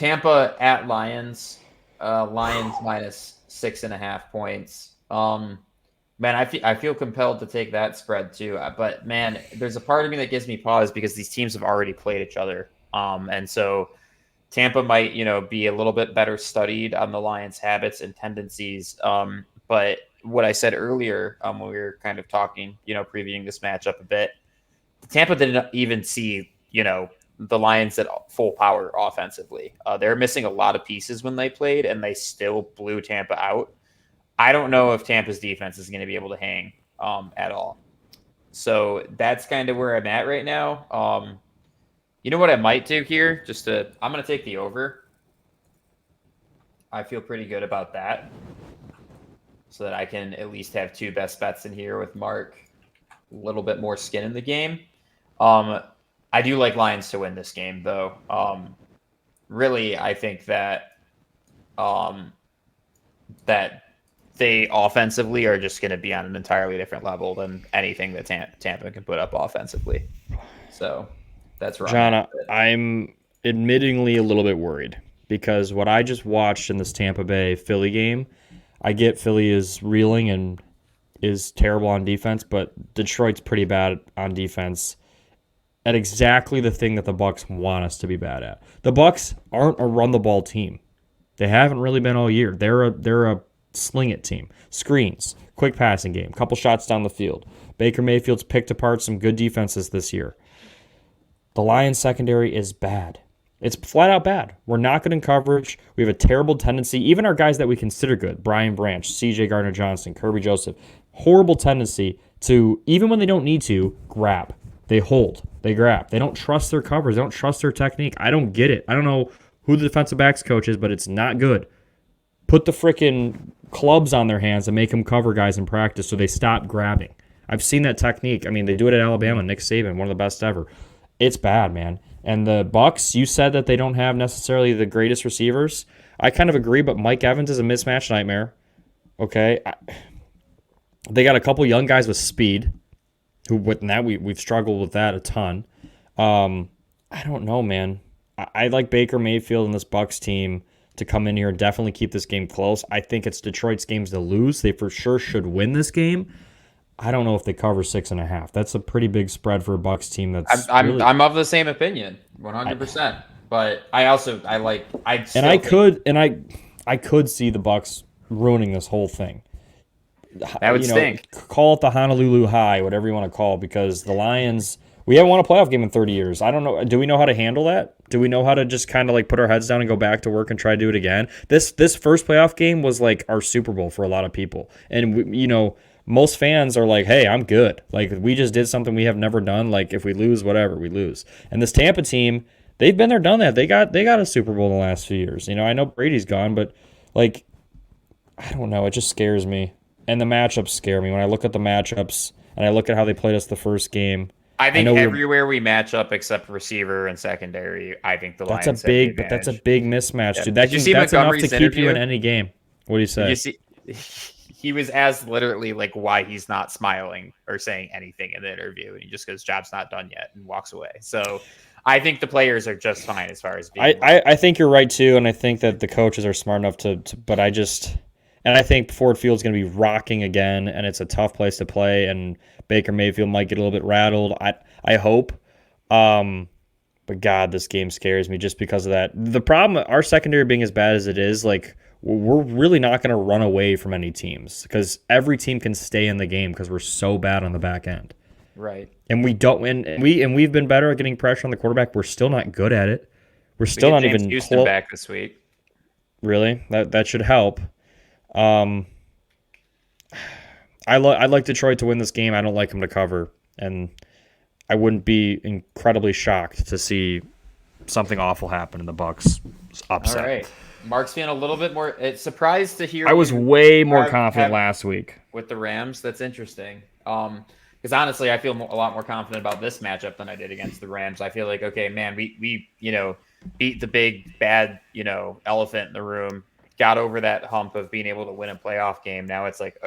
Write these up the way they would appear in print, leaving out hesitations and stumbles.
Tampa at Lions. Lions minus 6.5 points. Man, I feel compelled to take that spread too. But man, there's a part of me that gives me pause because these teams have already played each other. And so Tampa might, be a little bit better studied on the Lions' habits and tendencies. But what I said earlier, when we were kind of talking, previewing this matchup a bit, Tampa didn't even see, the Lions at full power offensively. They're missing a lot of pieces when they played, and they still blew Tampa out. I don't know if Tampa's defense is going to be able to hang at all. So that's kind of where I'm at right now. You know what I might do here? I'm going to take the over. I feel pretty good about that. So that I can at least have two best bets in here with Mark. A little bit more skin in the game. I do like Lions to win this game, though. Really, I think that that they offensively are just going to be on an entirely different level than anything that Tampa can put up offensively. So that's right. John, I'm admittingly a little bit worried because what I just watched in this Tampa Bay Philly game, I get Philly is reeling and is terrible on defense, but Detroit's pretty bad on defense at exactly the thing that the Bucs want us to be bad at. The Bucs aren't a run the ball team. They haven't really been all year. They're a sling it team. Screens, quick passing game, couple shots down the field. Baker Mayfield's picked apart some good defenses this year. The Lions secondary is bad. It's flat out bad. We're not good in coverage. We have a terrible tendency. Even our guys that we consider good, Brian Branch, C.J. Gardner-Johnson, Kirby Joseph, horrible tendency to, even when they don't need to, grab. They hold. They grab. They don't trust their covers. They don't trust their technique. I don't get it. I don't know who the defensive backs coach is, but it's not good. Put the freaking clubs on their hands and make them cover guys in practice so they stop grabbing. I've seen that technique. I mean, they do it at Alabama. Nick Saban, one of the best ever. It's bad, man. And the Bucs, you said that they don't have necessarily the greatest receivers. I kind of agree, but Mike Evans is a mismatch nightmare. Okay, they got a couple young guys with speed. Who with that we've struggled with that a ton. I don't know, man. I like Baker Mayfield and this Bucs team to come in here and definitely keep this game close. I think it's Detroit's games to lose. They for sure should win this game. I don't know if they cover 6.5. That's a pretty big spread for a Bucs team. I'm of the same opinion, 100%. But I could see the Bucs ruining this whole thing. That would stink. Call it the Honolulu High, whatever you want to call it, because the Lions, we haven't won a playoff game in 30 years. I don't know. Do we know how to handle that? Do we know how to just kind of like put our heads down and go back to work and try to do it again? This first playoff game was like our Super Bowl for a lot of people. And, most fans are like, hey, I'm good. Like, we just did something we have never done. Like, if we lose, whatever, we lose. And this Tampa team, they've been there, done that. They got a Super Bowl in the last few years. I know Brady's gone, but, like, I don't know. It just scares me. And the matchups scare me. When I look at the matchups and I look at how they played us the first game. I think everywhere we match up except receiver and secondary, I think the Lions have the advantage. But that's a big mismatch, dude. That's enough to keep you in any game. What do you say? He was asked literally like why he's not smiling or saying anything in the interview, and he just goes, "Job's not done yet," and walks away. So I think the players are just fine as far as being. I think you're right too, and I think that the coaches are smart enough to but I think Ford Field's going to be rocking again, and it's a tough place to play, and Baker Mayfield might get a little bit rattled. I hope. But God, this game scares me just because of that. The problem, our secondary being as bad as it is, like, we're really not going to run away from any teams because every team can stay in the game because we're so bad on the back end. Right. And we don't. And we've been better at getting pressure on the quarterback. We're still not good at it. We're still not even Houston back this week. Really? That should help. I like Detroit to win this game. I don't like them to cover, and I wouldn't be incredibly shocked to see something awful happen in the Bucs upset. All right. Mark's feeling a little bit more surprised to hear. I was way more confident last week with the Rams. That's interesting. Because honestly, I feel a lot more confident about this matchup than I did against the Rams. I feel like, okay, man, we beat the big bad elephant in the room, got over that hump of being able to win a playoff game. Now it's like,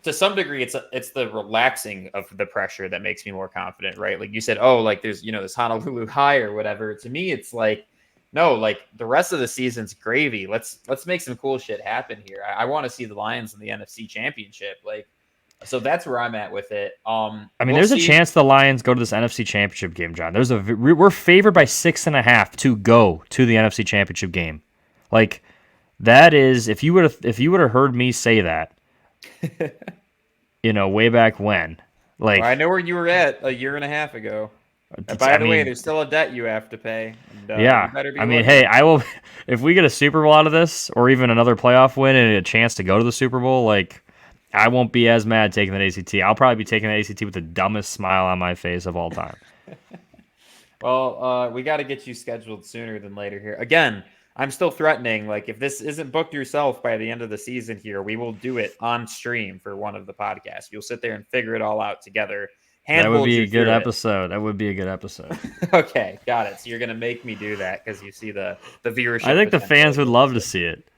to some degree, it's the relaxing of the pressure that makes me more confident, right? Like you said, there's this Honolulu high or whatever. To me, it's like, No, like the rest of the season's gravy. Let's make some cool shit happen here. I want to see the Lions in the NFC Championship. Like, so that's where I'm at with it. I mean, We'll there's a see. chance the Lions go to this NFC Championship game, John. We're favored by 6.5 to go to the NFC Championship game. Like that is if you would have heard me say that, way back when, Well, I like know where you were at a year and a half ago. And by I the way, mean, there's still a debt you have to pay, and you yeah. better be I mean, looking. hey, I will if we get a Super Bowl out of this, or even another playoff win and a chance to go to the Super Bowl, like I won't be as mad taking that ACT. I'll probably be taking that ACT with the dumbest smile on my face of all time. Well, we got to get you scheduled sooner than later here. Again, I'm still threatening. Like, if this isn't booked yourself by the end of the season here, we will do it on stream for one of the podcasts. You'll sit there and figure it all out together. That would Handhold be you a good through it. episode. That would be a good episode. Okay, got it. So you're gonna make me do that because you see the viewership. I think the potential fans would here. love to see it.